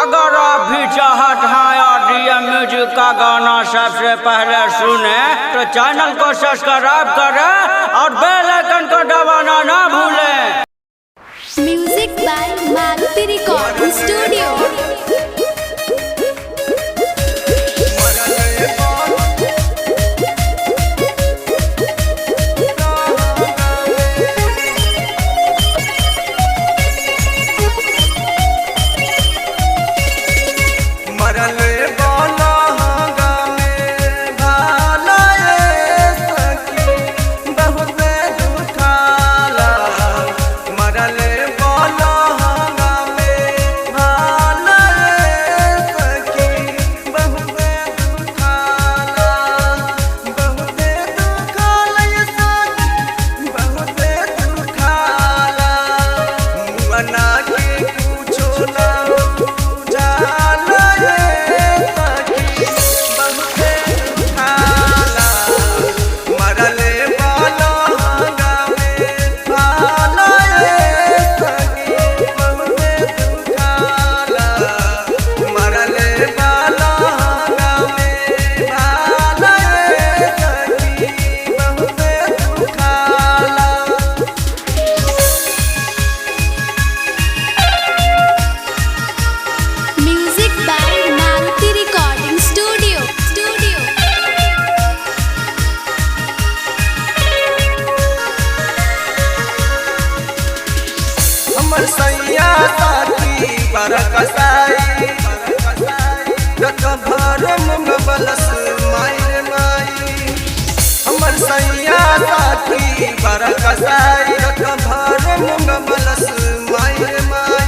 अगर आप भी चाहत हैं ऑडियो म्यूजिक का गाना सबसे पहले सुने तो चैनल को सब्सक्राइब करें और बेल आइकन को दबाना ना भूलें। Music by Maruti recording studio. सैया साथी बरकसाई रख भर बलस मायर माई। हमर सैया साथी बरकसाई रख भर बलस मायर माई।